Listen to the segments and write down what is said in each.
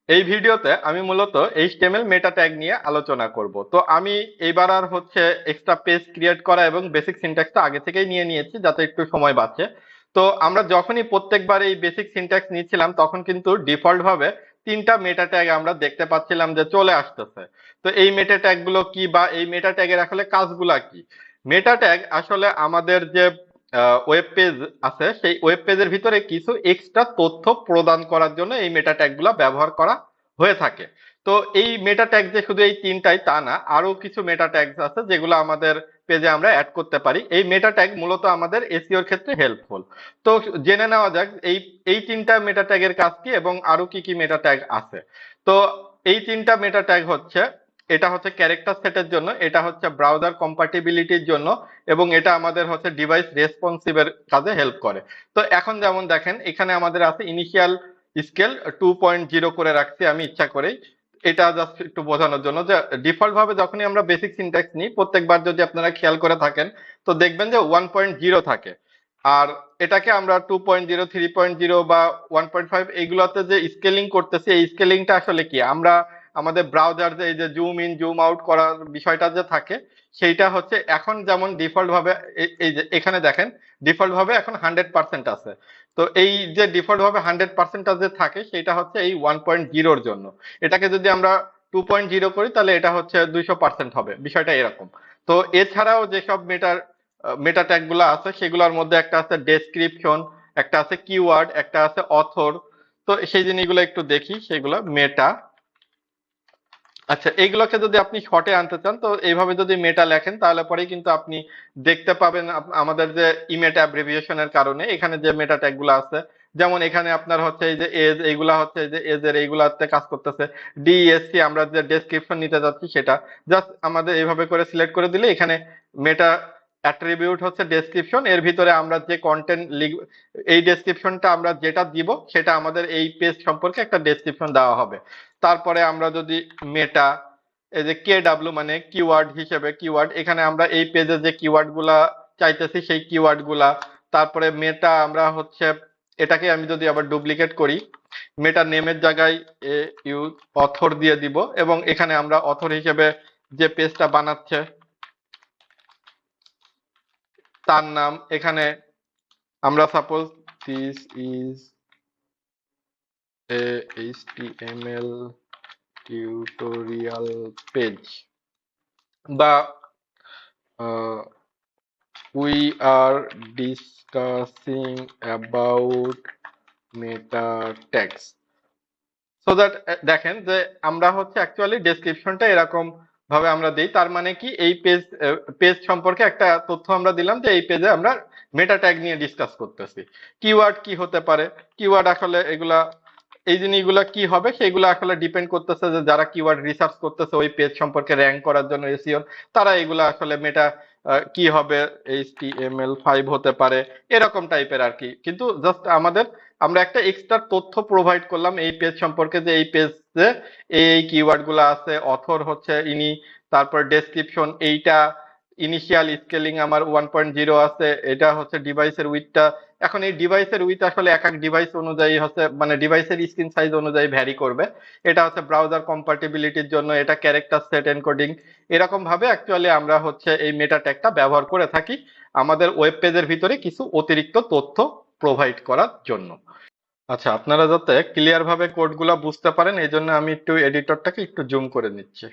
এই ভিডিওতে আমি মূলত এইচটিএমএল মেটা ট্যাগ নিয়ে আলোচনা করব। তো আমি এইবার আর হচ্ছে এক্সট্রা পেজ ক্রিয়েট করা এবং বেসিক সিনট্যাক্সটা আগে থেকেই নিয়ে নিয়েছি যাতে একটু সময় বাঁচে। তো আমরা যখনই প্রত্যেকবার এই বেসিক সিনট্যাক্স নিচ্ছিলাম তখন কিন্তু ডিফল্ট ভাবে তিনটা মেটা ট্যাগ আমরা দেখতে পাচ্ছিলাম যে চলে আসতেছে। তো এই মেটা ট্যাগ গুলো কি বা এই মেটা ট্যাগের আসলে কাজগুলা কি? মেটা ট্যাগ আসলে আমাদের যে ওয়েব পেজ আছে সেই ওয়েব পেজের ভিতরে কিছু এক্সট্রা তথ্য প্রদান করার জন্য এই মেটা ট্যাগ গুলা ব্যবহার করা হয়ে থাকে। তো এই মেটা ট্যাগ যে শুধু এই তিনটাই তা না, আরো কিছু মেটা ট্যাগস আছে যেগুলো আমাদের পেজে আমরা অ্যাড করতে পারি। এই মেটা ট্যাগ মূলত আমাদের এসইওর ক্ষেত্রে হেল্পফুল। তো জেনে নেওয়া যাক এই এই তিনটা মেটা ট্যাগের কাজ কি এবং আরো কি কি মেটা ট্যাগ আছে। তো এই তিনটা মেটা ট্যাগ হচ্ছে, এটা হচ্ছে ক্যারেক্টার সেটের জন্য, এটা হচ্ছে ব্রাউজার কম্পাটিবিলিটির জন্য এবং এটা আমাদের হচ্ছে ডিভাইস রেসপন্সিভের কাজে হেল্প করে। তো এখন যেমন দেখেন এখানে আমাদের আছে ইনিশিয়াল স্কেল 2.0 করে রাখছি আমি ইচ্ছা করেই। এটা জাস্ট একটু বোঝানোর জন্য যে ডিফল্ট ভাবে যখনই আমরা বেসিক সিনট্যাক্স নিই প্রত্যেকবার যদি আপনারা খেয়াল করে থাকেন তো দেখবেন যে 1.0 থাকে। আর এটাকে আমরা 2.0, 3.0 বা 1.5 এইগুলোতে যে স্কেলিং করতেছি এই স্কেলিংটা আসলে কি, আমরা আমাদের ব্রাউজার যে এই যে জুম ইন জুম আউট করার বিষয়টা যে থাকে সেইটা হচ্ছে এখন যেমন ডিফল্ট ভাবে এই যে এখানে দেখেন ডিফল্ট ভাবে এখন 100% আছে। তো এই যে ডিফল্ট ভাবে 100% যে থাকে সেটা হচ্ছে এই 1.0 জন্য। এটাকে যদি আমরা 2.0 করি তাহলে এটা হচ্ছে 200% হবে, বিষয়টা এরকম। তো এছাড়াও যেসব মেটার মেটা ট্যাগ গুলো আছে সেগুলোর মধ্যে একটা আছে ডেসক্রিপশন, একটা আছে কিওয়ার্ড, একটা আছে অথর। তো সেই জিনিসগুলো একটু দেখি সেগুলো মেটা। আচ্ছা, এইগুলোকে যদি আপনি শর্টে আনতে চান তো এইভাবে যদি মেটা লেখেন তাহলে পরেই কিন্তু আপনি দেখতে পাবেন আমাদের যে ইমেটা অ্যাব্রিভিয়েশনের কারণে এখানে যে মেটা ট্যাগ গুলো আছে। যেমন এখানে আপনার হচ্ছে এই যে এজ, এইগুলা হচ্ছে এই যে এজ এর এইগুলাতে কাজ করতেছে। ডিএসসি আমরা যে ডেসক্রিপশন নিতে যাচ্ছি সেটা জাস্ট আমাদের এইভাবে করে সিলেক্ট করে দিলে এখানে মেটা অ্যাট্রিবিউট হচ্ছে ডেসক্রিপশন, এর ভিতরে আমরা যে কন্টেন্ট লিখব এই ডেসক্রিপশনটা আমরা যেটা দিব সেটা আমাদের এই পেজ সম্পর্কে একটা ডেসক্রিপশন দেওয়া হবে। তারপরে আমরা যদি মেটা এই যে কে ডাব্লিউ মানে কিওয়ার্ড হিসেবে কিওয়ার্ড, এখানে আমরা এই পেজে যে কিওয়ার্ড গুলা চাইতেছি সেই কিওয়ার্ড গুলা। তারপরে মেটা আমরা হচ্ছে এটাকে আমি যদি আবার ডুপ্লিকেট করি মেটা নেমের জায়গায় ইউ অথর দিয়ে দিব এবং এখানে আমরা অথর হিসেবে যে পেজটা বানাচ্ছে তার নাম এখানে আমরা suppose this is a HTML tutorial page বা we are discussing about meta tags so that দেখেন যে আমরা হচ্ছে অ্যাকচুয়ালি ডেসক্রিপশনটা এরকম ভাবে আমরা দিই, তার মানে কি এই পেজ পেজ সম্পর্কে একটা তথ্য আমরা দিলাম যে এই পেজে আমরা মেটা ট্যাগ নিয়ে ডিসকাস করতেছি। কিওয়ার্ড কি হতে পারে, কিওয়ার্ড আসলে এগুলা এই জিনিসগুলা কি হবে সেগুলো আসলে ডিপেন্ড করতেছে যে যারা কিওয়ার্ড রিসার্চ করতেছে ওই পেজ সম্পর্কে র্যাঙ্ক করার জন্য এসইও তারা এগুলা আসলে মেটা কি হবে HTML5 হতে পারে এরকম টাইপের আর কি। কিন্তু জাস্ট আমাদের আমরা একটা এক্সট্রা তথ্য প্রোভাইড করলাম এই পেজ সম্পর্কে যে এই পেজে এই কিওয়ার্ড গুলো আছে, অথর হচ্ছে ইনি, তারপর ডেসক্রিপশন এইটা, ইনিশিয়াল স্কেলিং আমার 1.0 আছে, এটা হচ্ছে ডিভাইসের উইথটা। এখন এই ডিভাইসের উইথ আসলে এক এক ডিভাইস অনুযায়ী হচ্ছে মানে ডিভাইসের স্ক্রিন সাইজ অনুযায়ী ভ্যারি করবে। এটা হচ্ছে ব্রাউজার কম্পাটিবিলিটির জন্য, এটা ক্যারেক্টার সেট এনকোডিং। এরকম ভাবে অ্যাকচুয়ালি আমরা হচ্ছে এই মেটা ট্যাগটা ব্যবহার করে থাকি আমাদের ওয়েব পেজের ভিতরে কিছু অতিরিক্ত তথ্য প্রোভাইড করার জন্য। আচ্ছা, আপনারা যাতে ক্লিয়ার ভাবে কোডগুলা বুঝতে পারেন এই জন্য আমি একটু এডিটরটাকে একটু জুম করে নিচ্ছি।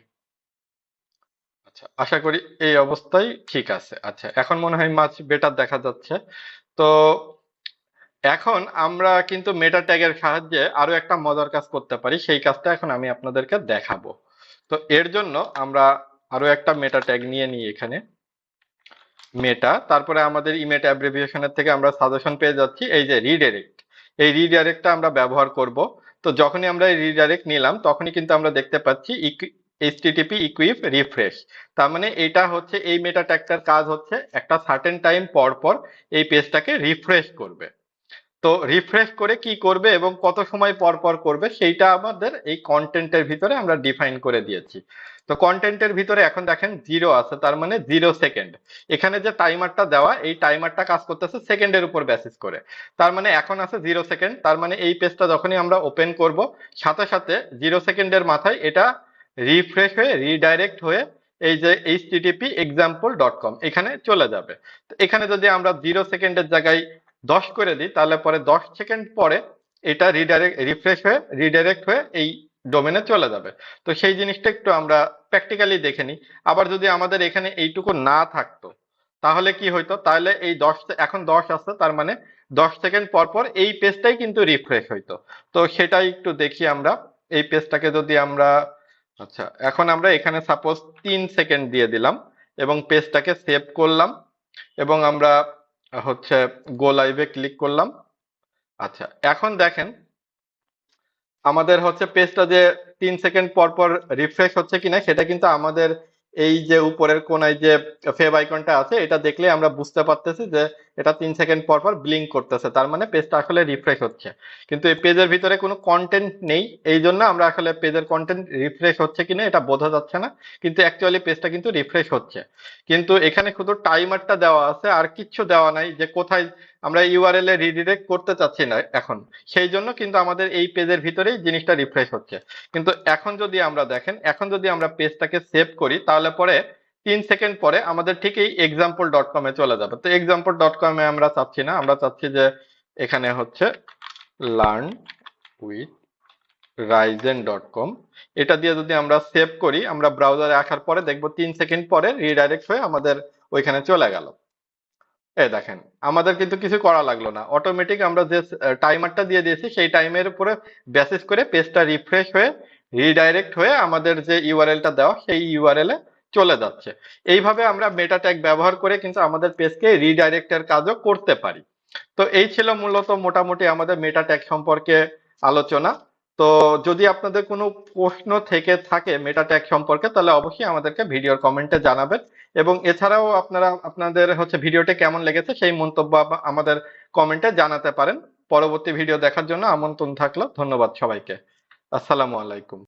আচ্ছা, আশা করি এই অবস্থায় ঠিক আছে। আচ্ছা, এখন মনে হয় মাছ বেটার দেখা যাচ্ছে। তো এখন আমরা কিন্তু মেটা ট্যাগের সাহায্যে আরো একটা মজার কাজ করতে পারি, সেই কাজটা এখন আমি আপনাদেরকে দেখাবো। তো এর জন্য আমরা আরো একটা মেটা ট্যাগ নিয়ে নিই এখানে মেটা, তারপরে আমাদের ইমেট অ্যাব্রিভিয়েশনের থেকে আমরা সাজেশন পেয়ে যাচ্ছি এই যে রিডাইরেক্ট। এই রিডাইরেক্টটা আমরা ব্যবহার করব। তো যখনই আমরা এই রিডাইরেক্ট নিলাম তখনই কিন্তু আমরা দেখতে পাচ্ছি এইচটিটিপি ইকুইপ রিফ্রেশ। তার মানে এটা হচ্ছে এই মেটা ট্যাগটার কাজ হচ্ছে একটা সার্টেন টাইম পর পর এই পেজটাকে রিফ্রেশ করবে। তো রিফ্রেশ করে কি করবে এবং কত সময় পর পর করবে সেইটা আমাদের এই কন্টেন্টের ভিতরে আমরা ডিফাইন করে দিয়েছি। তো কন্টেন্টের ভিতরে এখন দেখেন 0 আছে, তার মানে 0 সেকেন্ড। এখানে যে টাইমারটা দেওয়া, এই টাইমারটা কাজ করতেছে সেকেন্ডের উপর বেসিস করে। তার মানে এখন আছে 0 সেকেন্ড, তার মানে এই পেজটা যখনই আমরা ওপেন করব, সাথে সাথে 0 সেকেন্ডের মাথায় এটা রিফ্রেশ হয়ে রিডাইরেক্ট হয়ে এই যে http://example.com এখানে চলে যাবে। তো এখানে যদি আমরা 0 সেকেন্ডের জায়গায় 10 করে দিই, তাহলে পরে 10 সেকেন্ড পরে এটা রিফ্রেশ হয়ে রিডাইরেক্ট হয়ে এই ডোমেনে চলে যাবে। তো সেই জিনিসটা একটু আমরা প্র্যাকটিক্যালি দেখে নিই। আবার যদি আমাদের এখানে এইটুকু না থাকতো তাহলে কি হইতো, তাহলে এই 10, এখন 10 আছে, তার মানে 10 সেকেন্ড পর পর এই পেজটাই কিন্তু রিফ্রেশ হইতো। তো সেটাই একটু দেখি আমরা। এই পেজটাকে যদি আমরা, আচ্ছা এখন আমরা এখানে সাপোজ 3 সেকেন্ড দিয়ে দিলাম এবং পেজটাকে সেভ করলাম এবং আমরা হচ্ছে গো লাইভে ক্লিক করলাম। আচ্ছা এখন দেখেন আমাদের হচ্ছে পেজটা যে 3 সেকেন্ড পর পর রিফ্রেশ হচ্ছে কিনা সেটা কিন্তু আমাদের এই যে উপরের কোনায় যে ফেভ আইকনটা আছে এটা দেখলে আমরা বুঝতে পারতেছি যে এটা 3 সেকেন্ড পর পর ব্লিঙ্ক করতেছে, তার মানে পেজটা আসলে রিফ্রেশ হচ্ছে। কিন্তু এই পেজের ভিতরে কোনো কন্টেন্ট নেই, এই জন্য আমরা আসলে পেজের কন্টেন্ট রিফ্রেশ হচ্ছে কিনা এটা বোঝা যাচ্ছে না, কিন্তু অ্যাকচুয়ালি পেজটা কিন্তু রিফ্রেশ হচ্ছে। কিন্তু এখানে শুধু টাইমারটা দেওয়া আছে, আর কিচ্ছু দেওয়া নাই যে কোথায় আমরা ইউআরএল এ রিডিরেক্ট করতে চাচ্ছি না এখন, সেই জন্য কিন্তু আমাদের এই পেজের ভিতরেই জিনিসটা রিফ্রেশ হচ্ছে। কিন্তু এখন যদি আমরা দেখেন, এখন যদি আমরা পেজটাকে সেভ করি তাহলে পরে 3 সেকেন্ড পরে আমাদের ঠিক এই example.com এ চলে যাবে। তো example.com এ আমরা চাচ্ছি না, আমরা চাচ্ছি যে এখানে হচ্ছে লার্ন উইথ ryzen.com এটা দিয়ে যদি আমরা সেভ করি, আমরা ব্রাউজারে আসার পরে দেখবো 3 সেকেন্ড পরে রিডাইরেক্ট হয়ে আমাদের ওইখানে চলে গেল। এই দেখেন আমাদের কিন্তু কিছু করা লাগলো না, অটোমেটিক আমরা যে টাইমারটা দিয়ে দিয়েছি সেই টাইমের উপরে বেসিস করে পেজটা রিফ্রেশ হয়ে রিডাইরেক্ট হয়ে আমাদের যে ইউআরএলটা দেওয়া সেই ইউআরএল এ চলে যাচ্ছে। এইভাবে আমরা মেটা ট্যাগ ব্যবহার করে কিন্তু আমাদের পেজকে রিডাইরেক্টের কাজও করতে পারি। তো এই ছিল মূলত মোটামুটি আমাদের মেটা ট্যাগ সম্পর্কে আলোচনা। তো যদি আপনাদের কোনো প্রশ্ন থেকে থাকে মেটা ট্যাগ সম্পর্কে তাহলে অবশ্যই আমাদেরকে ভিডিওর কমেন্টে জানাবেন, এবং এছাড়াও আপনারা আপনাদের হচ্ছে ভিডিওটি কেমন লেগেছে সেই মন্তব্য আমাদের কমেন্টে জানাতে পারেন। পরবর্তী ভিডিও দেখার জন্য আমন্ত্রণ থাকলো। ধন্যবাদ সবাইকে। আসসালামু আলাইকুম।